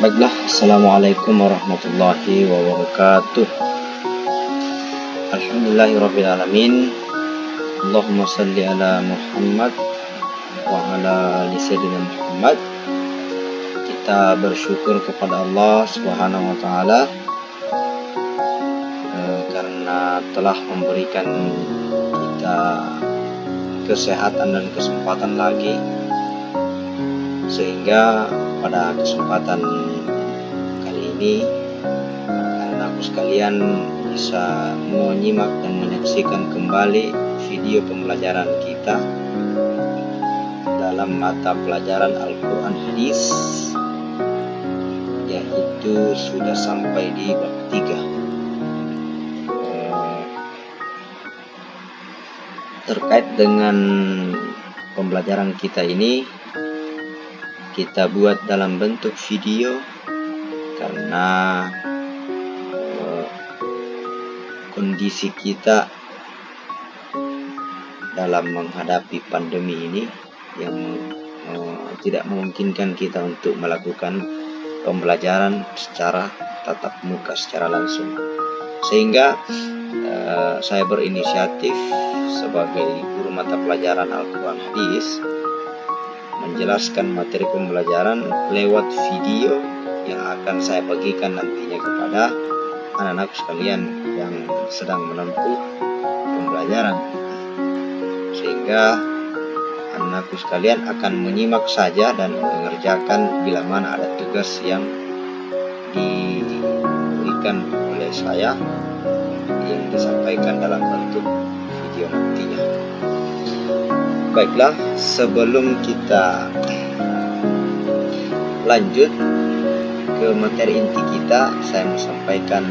Baiklah, Assalamualaikum warahmatullahi wabarakatuh. Alhamdulillahirrabbilalamin. Allahumma salli ala Muhammad wa ala ali sayyidina Muhammad. Kita bersyukur kepada Allah Subhanahu wa taala karena telah memberikan kita kesehatan dan kesempatan lagi, sehingga pada kesempatan kali ini anak-anakku sekalian bisa menyimak dan menyaksikan kembali video pembelajaran kita dalam mata pelajaran Al-Quran Hadis, yaitu sudah sampai di bab 3. Terkait dengan pembelajaran kita ini, kita buat dalam bentuk video karena kondisi kita dalam menghadapi pandemi ini yang tidak memungkinkan kita untuk melakukan pembelajaran secara tatap muka secara langsung, sehingga saya berinisiatif sebagai guru mata pelajaran Al-Quran Hadis menjelaskan materi pembelajaran lewat video yang akan saya bagikan nantinya kepada anak-anak sekalian yang sedang menempuh pembelajaran, sehingga anak-anakku sekalian akan menyimak saja dan mengerjakan bila mana ada tugas yang diberikan oleh saya yang disampaikan dalam bentuk video nantinya. Baiklah, sebelum kita lanjut ke materi inti kita, saya mau sampaikan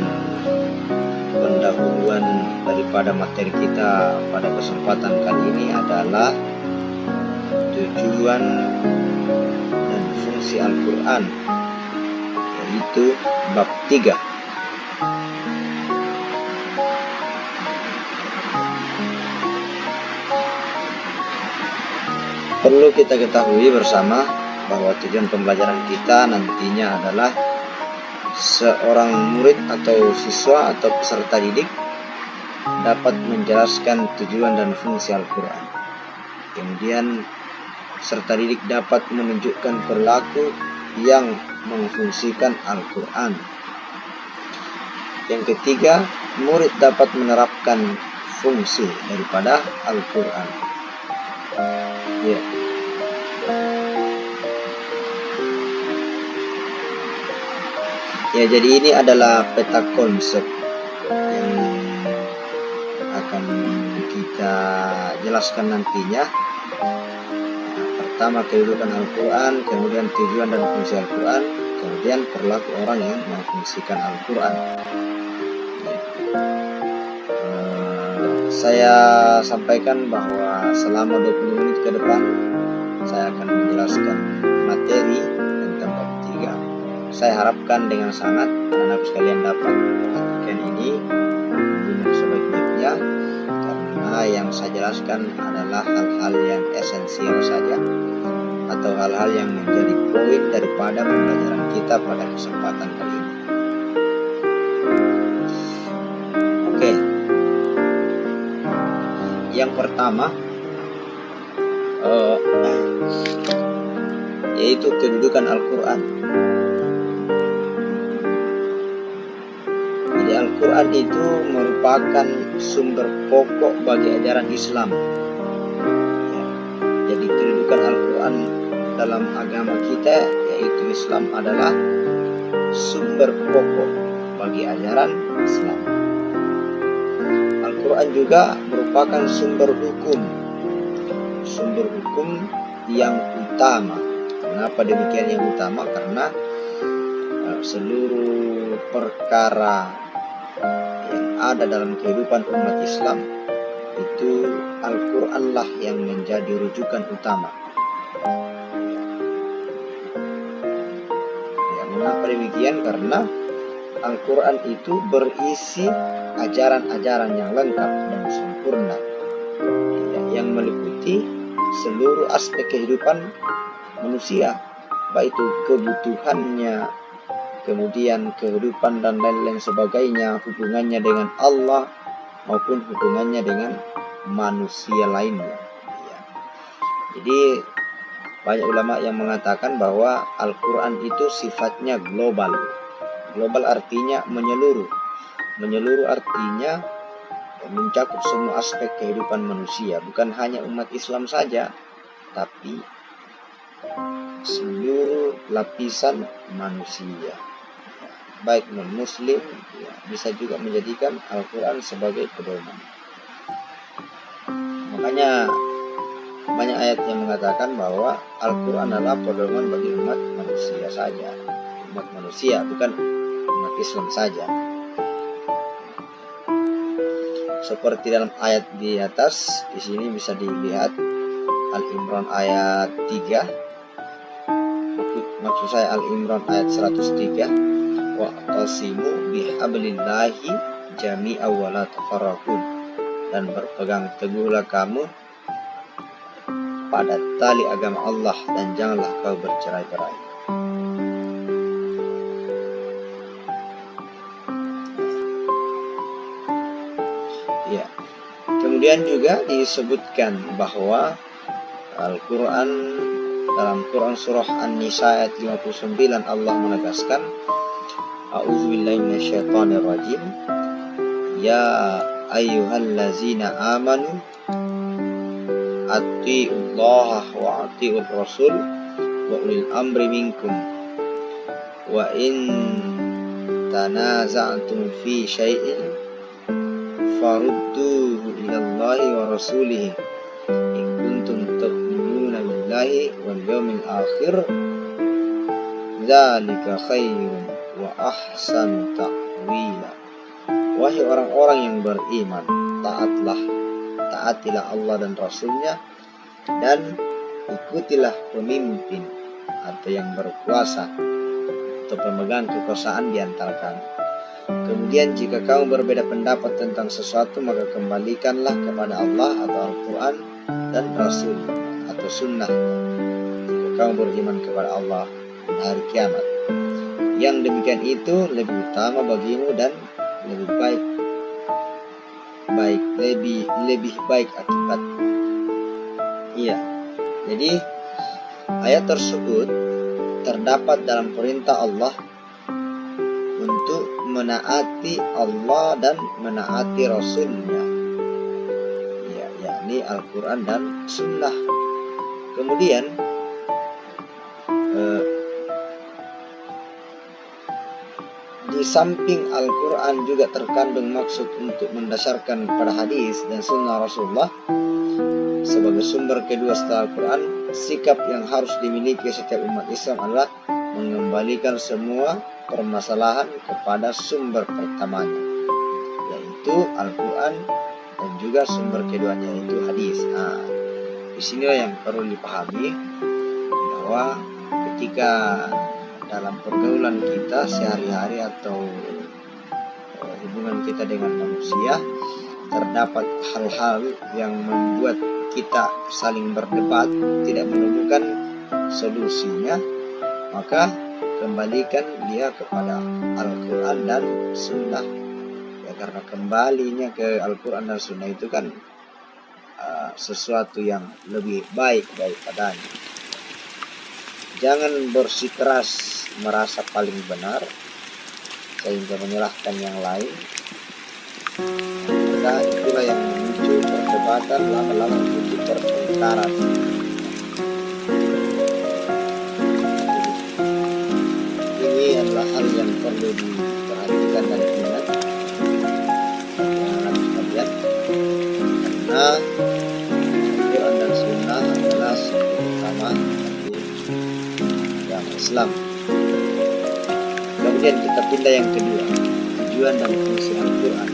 pendahuluan daripada materi kita pada kesempatan kali ini adalah tujuan dan fungsi Al-Quran, yaitu bab 3. Perlu kita ketahui bersama bahwa tujuan pembelajaran kita nantinya adalah seorang murid atau siswa atau peserta didik dapat menjelaskan tujuan dan fungsi Al-Quran. Kemudian peserta didik dapat menunjukkan perilaku yang mengfungsikan Al-Quran. Yang ketiga, murid dapat menerapkan fungsi daripada Al-Quran. Ya, jadi ini adalah peta konsep yang akan kita jelaskan nantinya. Pertama, kedudukan Al-Quran, kemudian tujuan dan fungsi Al-Quran, kemudian perilaku orang yang memfungsikan Al-Quran. Saya sampaikan bahwa selama 20 menit ke depan saya akan menjelaskan materi tentang bab 3. Saya harapkan dengan sangat anak sekalian dapat perhatikan ini dengan sebaik-baiknya, karena yang saya jelaskan adalah hal-hal yang esensial saja atau hal-hal yang menjadi poin daripada pembelajaran kita pada kesempatan kali ini. Oke. Yang pertama yaitu kedudukan Al-Quran. Jadi Al-Quran itu merupakan sumber pokok bagi ajaran Islam. Jadi kedudukan Al-Quran dalam agama kita, yaitu Islam, adalah sumber pokok bagi ajaran Islam. Al-Quran juga merupakan sumber hukum yang utama. Kenapa demikian yang utama? Karena seluruh perkara yang ada dalam kehidupan umat Islam itu Al-Quran lah yang menjadi rujukan utama. Mengapa demikian? Karena Al-Quran itu berisi ajaran-ajaran yang lengkap dan sempurna, yang meliputi seluruh aspek kehidupan manusia, baik itu kebutuhannya kemudian kehidupan dan lain-lain sebagainya, hubungannya dengan Allah maupun hubungannya dengan manusia lainnya. Ya. Jadi banyak ulama yang mengatakan bahwa Al-Quran itu sifatnya global. Global artinya menyeluruh. Menyeluruh artinya mencakup semua aspek kehidupan manusia, bukan hanya umat Islam saja, tapi seluruh lapisan manusia, baik non-muslim, ya, bisa juga menjadikan Al-Quran sebagai pedoman. Makanya banyak ayat yang mengatakan bahwa Al-Quran adalah pedoman bagi umat manusia saja, umat manusia, bukan umat Islam saja. Seperti dalam ayat di atas, di sini bisa dilihat Al-Imran ayat 3. Maksud saya Al-Imran ayat 103. Wa'tasimu bihablillahi jami'a wa la tafarraqun. Dan berpegang teguhlah kamu pada tali agama Allah dan janganlah kau bercerai-berai. Ya. Kemudian juga disebutkan bahwa Al-Quran dalam Quran surah An-Nisa ayat 59 Allah menegaskan, A'udzubillahi minasyaitonirrajim. Ya ayyuhallazina amanu atiullaha wa atiur rasul wa ulil amri minkum wa in tanaza'tum fi syai'in farudduhu ilallahi wa rasulihi in kuntum tu'minuna billahi wal yawmil akhir dzalika khairun wa ahsanu ta'wila. Wahai orang-orang yang beriman, taatilah Allah dan Rasulnya, dan ikutilah pemimpin atau yang berkuasa atau pemegang kekuasaan di antara kamu. Kemudian jika kamu berbeda pendapat tentang sesuatu, maka kembalikanlah kepada Allah atau Al-Quran dan Rasul atau Sunnah. Jika kamu beriman kepada Allah dan hari kiamat, yang demikian itu lebih utama bagimu dan lebih baik akibat. Iya. Jadi ayat tersebut terdapat dalam perintah Allah untuk menaati Allah dan menaati Rasulnya, ya, yakni Al-Quran dan Sunnah. Kemudian di samping Al-Quran juga terkandung maksud untuk mendasarkan pada hadis dan Sunnah Rasulullah sebagai sumber kedua setelah Al-Quran. Sikap yang harus dimiliki setiap umat Islam adalah mengembalikan semua permasalahan kepada sumber pertamanya, yaitu Al-Quran, dan juga sumber keduanya yaitu hadis. Di sinilah yang perlu dipahami bahwa ketika dalam pergaulan kita sehari-hari atau hubungan kita dengan manusia terdapat hal-hal yang membuat kita saling berdebat, tidak menemukan solusinya, maka kembalikan dia kepada Al-Quran dan Sunnah. Ya, karena kembalinya ke Al-Quran dan Sunnah itu kan sesuatu yang lebih baik daripadanya. Jangan bersikeras merasa paling benar sehingga menyalahkan yang lain. Maka itulah yang memicu perdebatan, lama-lama memicu pertengkaran. Ini adalah hal yang perlu diperhatikan dan diingat dengan sekalian, karena Al-Quran dan Sunnah adalah sumber utama agama Islam. Kemudian kita pindah yang kedua, tujuan dan fungsi Al-Quran.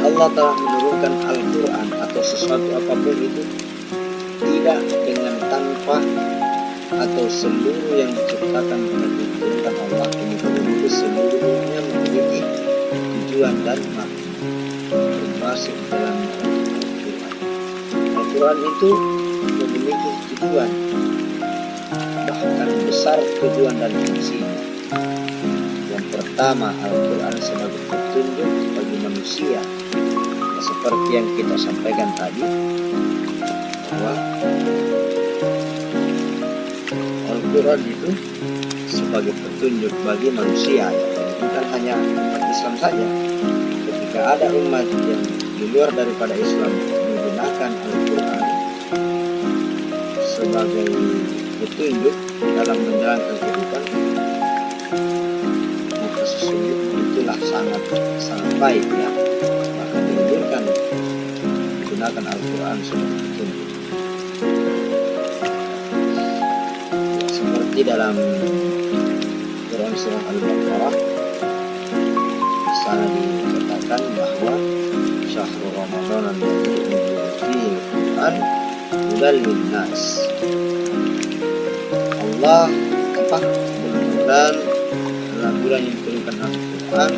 Allah telah menurunkan Al-Quran atau sesuatu apapun itu tidak dengan tanpa atau seluruh yang diciptakan dan diturunkan Allah ini itu seluruhnya memiliki tujuan dan makna, termasuk dalam Al-Quran. Al-Quran itu memiliki tujuan, bahkan menyebutkan besar tujuan dan fungsinya. Yang pertama, Al-Quran sebagai petunjuk bagi manusia. Seperti yang kita sampaikan tadi, bahwa Al-Quran itu sebagai petunjuk bagi manusia, bukan hanya umat Islam saja. Ketika ada umat yang di luar daripada Islam menggunakan Al-Quran sebagai petunjuk dalam menjalankan kehidupan, maka sesungguhnya itulah sangat baik, ya. Maka dianjurkan menggunakan Al-Quran sebagai petunjuk. Seperti dalam Quran surah Al-Baqarah, di sana dikatakan bahwa Syahrul Ramadan alladzi unzila fihi al-Qur'an hudan linnas. Allah bulan adalah bulan yang turunkan Al-Quran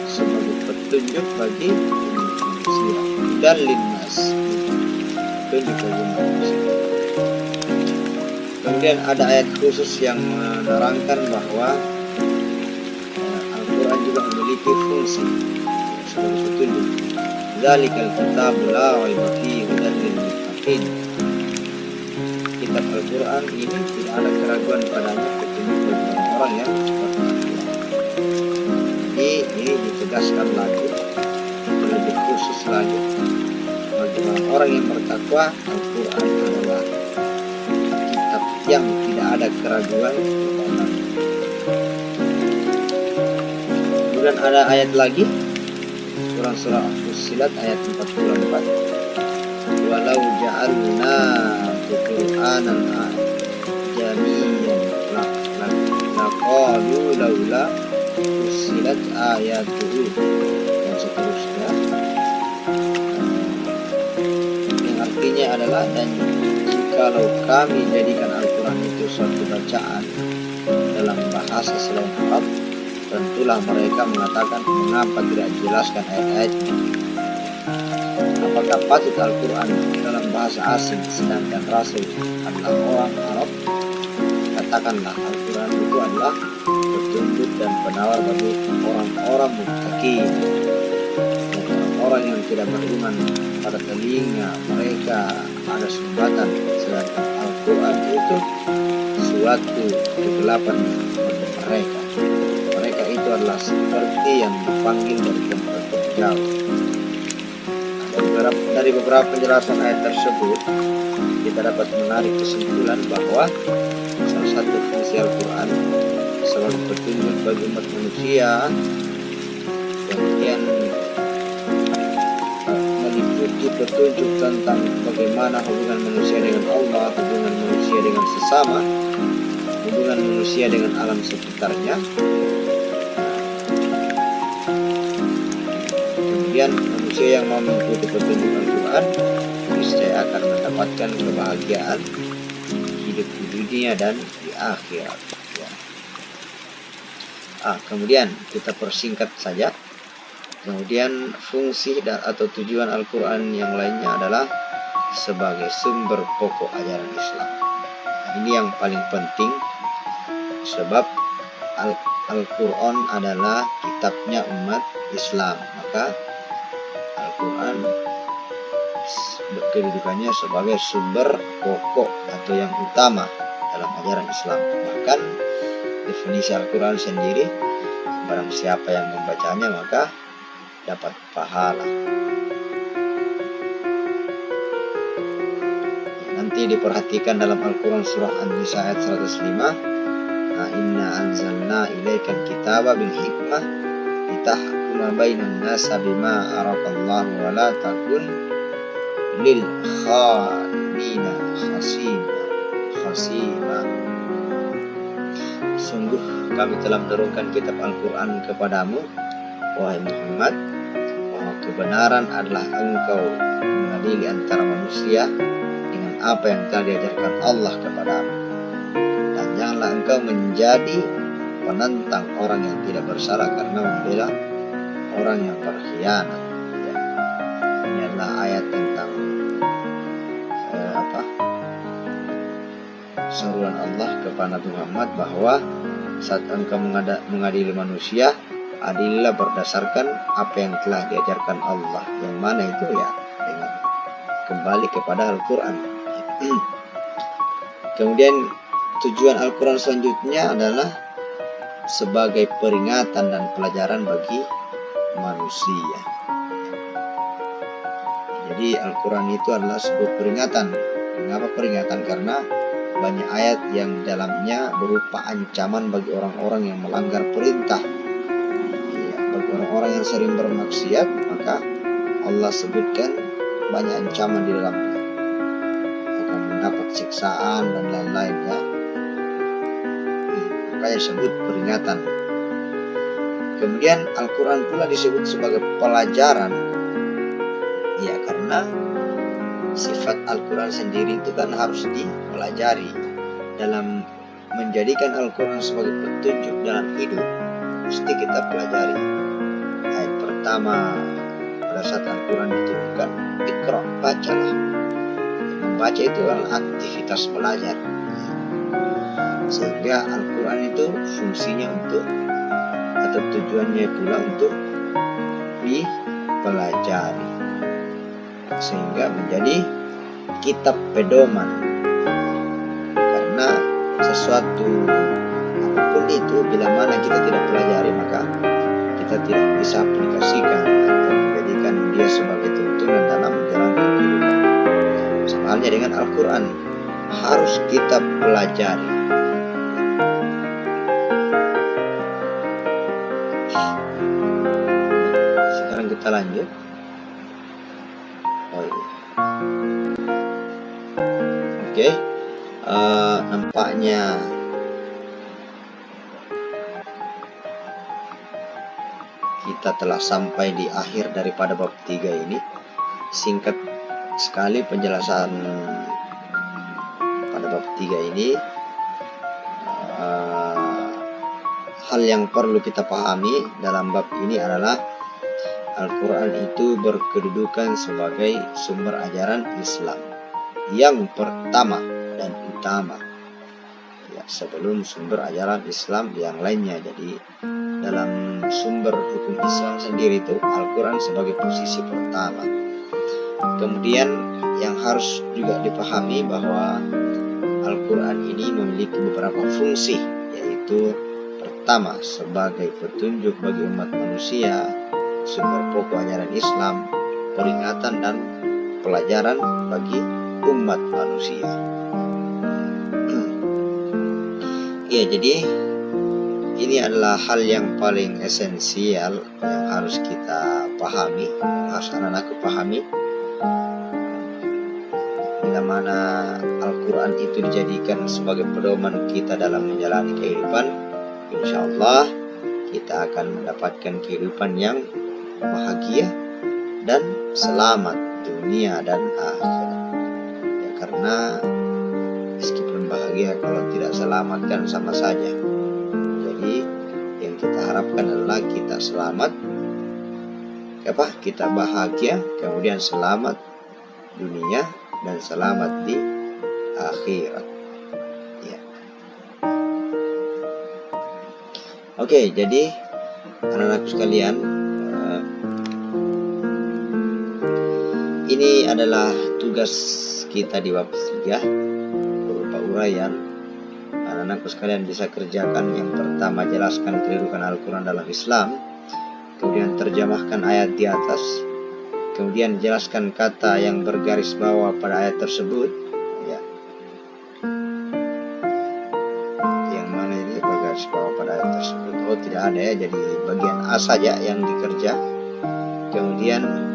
sebagai petunjuk bagi manusia. Hudan linnas, petunjuk bagi manusia. Kemudian ada ayat khusus yang menerangkan bahwa Al-Quran juga memiliki fungsi sebagai petunjuk. Dzalikal kitabu la raiba fihi hudan lil muttaqin. Kitab Al-Quran ini tidak ada keraguan padanya, petunjuk bagi orang-orang yang bertakwa. Jadi ini ditegaskan lagi, lebih khusus lagi, bagi orang-orang yang bertakwa, Al-Quran adalah kitab yang tidak ada keraguan padanya. Kemudian ada ayat lagi, Quran surah Fussilat ayat 44. Walau ja'alna Qur'anan ajamiyyan laqalu laula fussilat ayatuhu, dan seterusnya, yang artinya adalah, dan jikalau kami jadikan Al-Quran itu suatu bacaan dalam bahasa selain Arab, tentulah mereka mengatakan, mengapa tidak dijelaskan ayat-ayatnya. Apakah patut Al-Quran dalam bahasa asing sedangkan Rasul adalah orang Arab? Katakanlah, Al-Quran itu adalah petunjuk dan penawar bagi orang-orang muttaqin, dan orang-orang yang tidak beriman pada telinga mereka ada sumbatan, sedangkan Al-Quran itu suatu kegelapan bagi mereka. Mereka itu adalah seperti yang dipanggil dari tempat jauh. Dari beberapa penjelasan ayat tersebut, kita dapat menarik kesimpulan bahwa salah satu fungsi Al-Quran sebagai petunjuk bagi umat manusia, kemudian meliputi petunjuk tentang bagaimana hubungan manusia dengan Allah, hubungan manusia dengan sesama, hubungan manusia dengan alam sekitarnya. Kemudian manusia yang mau mengikuti petunjuk Al-Quran niscaya akan mendapatkan kebahagiaan hidup di dunia dan di akhirat, ya. Kemudian kita persingkat saja. Kemudian fungsi atau tujuan Al-Quran yang lainnya adalah sebagai sumber pokok ajaran Islam. Ini yang paling penting, sebab Al-Quran adalah kitabnya umat Islam, maka Al-Quran kedudukannya sebagai sumber pokok atau yang utama dalam ajaran Islam. Bahkan definisi Al-Quran sendiri, barang siapa yang membacanya maka dapat pahala. Nanti diperhatikan dalam Al-Quran surah An-Nisa ayat 105. Inna anzalna ilaikal kitaba bil hikmah litahkuma bainan nasa bima arakallahu wa la takun lil khanina khasima. Sungguh kami telah menurunkan kitab Al-Quran kepadamu, wahai Muhammad, bahwa kebenaran adalah engkau mengadili antara manusia dengan apa yang telah diajarkan Allah kepadamu, dan janganlah engkau menjadi penentang orang yang tidak bersalah karena membela orang yang berkhianat. Ini adalah ayat tentang seruan Allah kepada Nabi Muhammad bahwa saat engkau mengadili manusia, adililah berdasarkan apa yang telah diajarkan Allah, yang mana itu ya dengan kembali kepada Al-Quran. Kemudian tujuan Al-Quran selanjutnya adalah sebagai peringatan dan pelajaran bagi manusia. Jadi Al-Quran itu adalah sebuah peringatan. Mengapa peringatan? Karena banyak ayat yang dalamnya berupa ancaman bagi orang-orang yang melanggar perintah. Ya, bagi orang-orang yang sering bermaksiat, maka Allah sebutkan banyak ancaman di dalamnya. Akan mendapat siksaan dan lain-lain ya. Makanya disebut peringatan. Kemudian Al-Quran pula disebut sebagai pelajaran. Ya, karena sifat Al-Quran sendiri itu kan harus dipelajari. Dalam menjadikan Al-Quran sebagai petunjuk dalam hidup, mesti kita pelajari. Ayat pertama pada saat Al-Quran diturunkan, Iqra, bacalah. Membaca itu adalah aktivitas belajar. Sehingga Al-Quran itu fungsinya untuk, atau tujuannya pula untuk dipelajari, sehingga menjadi kitab pedoman. Karena sesuatu apapun itu, bila mana kita tidak pelajari, maka kita tidak bisa aplikasikan atau menjadikan dia sebagai tuntunan dalam menjalankan kehidupan. Sama halnya dengan Al-Quran, harus kita pelajari. Sekarang kita lanjut. Oke. Nampaknya kita telah sampai di akhir daripada bab 3 ini. Singkat sekali penjelasan pada bab 3 ini. Hal yang perlu kita pahami dalam bab ini adalah Al-Quran itu berkedudukan sebagai sumber ajaran Islam yang pertama dan utama, ya, sebelum sumber ajaran Islam yang lainnya. Jadi dalam sumber hukum Islam sendiri itu Al-Quran sebagai posisi pertama. Kemudian yang harus juga dipahami bahwa Al-Quran ini memiliki beberapa fungsi, yaitu pertama sebagai petunjuk bagi umat manusia, sumber pokok ajaran Islam, peringatan dan pelajaran bagi umat manusia. Ya, jadi ini adalah hal yang paling esensial yang harus kita pahami, harus anak-anakku pahami. Bila mana Al-Quran itu dijadikan sebagai pedoman kita dalam menjalani kehidupan, insya Allah kita akan mendapatkan kehidupan yang bahagia dan selamat dunia dan akhirat. Ya, karena meskipun bahagia, kalau tidak selamat kan sama saja. Jadi yang kita harapkan adalah kita selamat, kita bahagia, kemudian selamat dunia dan selamat di akhirat. Ya. Oke, jadi anak-anakku sekalian, ini adalah tugas kita di bab 3 berupa uraian. Anak-anakku sekalian bisa kerjakan. Yang pertama, jelaskan kedudukan Al-Quran dalam Islam. Kemudian terjemahkan ayat di atas. Kemudian jelaskan kata yang bergaris bawah pada ayat tersebut. Ya. Yang mana ini bergaris bawah pada ayat tersebut? Oh, tidak ada ya. Jadi bagian A saja yang dikerja. Kemudian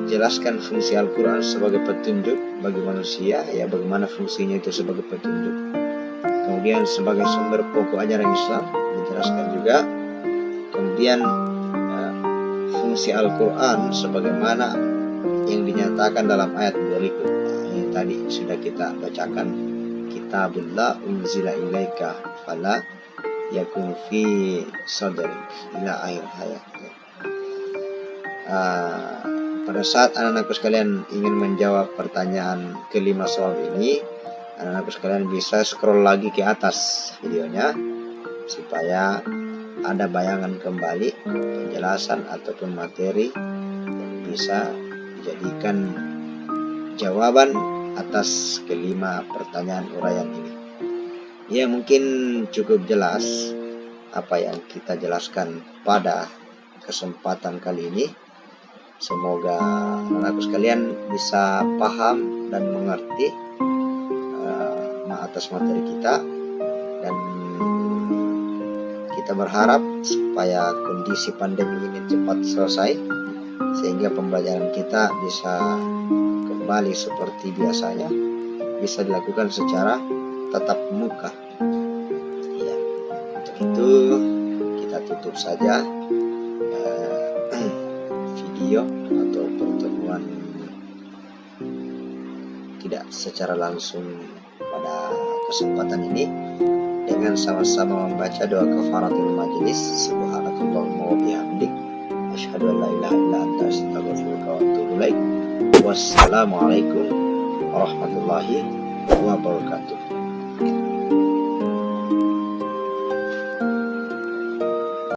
jelaskan fungsi Al-Quran sebagai petunjuk bagi manusia, ya, bagaimana fungsinya itu sebagai petunjuk. Kemudian sebagai sumber pokok ajaran Islam dijelaskan juga. Kemudian fungsi Al-Quran sebagaimana yang dinyatakan dalam ayat berikut. Ini tadi sudah kita bacakan, kitabullah unzila ilaika fala yakun fi sadrik, ila akhir ayat. Pada saat anak-anakku sekalian ingin menjawab pertanyaan kelima soal ini, anak-anakku sekalian bisa scroll lagi ke atas videonya supaya ada bayangan kembali penjelasan ataupun materi yang bisa dijadikan jawaban atas kelima pertanyaan uraian ini. Ya, mungkin cukup jelas apa yang kita jelaskan pada kesempatan kali ini. Semoga anak-anakku sekalian bisa paham dan mengerti atas materi kita, dan kita berharap supaya kondisi pandemi ini cepat selesai sehingga pembelajaran kita bisa kembali seperti biasanya, bisa dilakukan secara tatap muka. Ya, untuk itu kita tutup saja video atau pertemuan tidak secara langsung pada kesempatan ini dengan sama-sama membaca doa kafaratul majelis. Subhanakallahumma wa bihamdik, asyhadu an la ilaha illa anta, astaghfiruka wa atubu ilaik. Wassalamualaikum warahmatullahi wabarakatuh.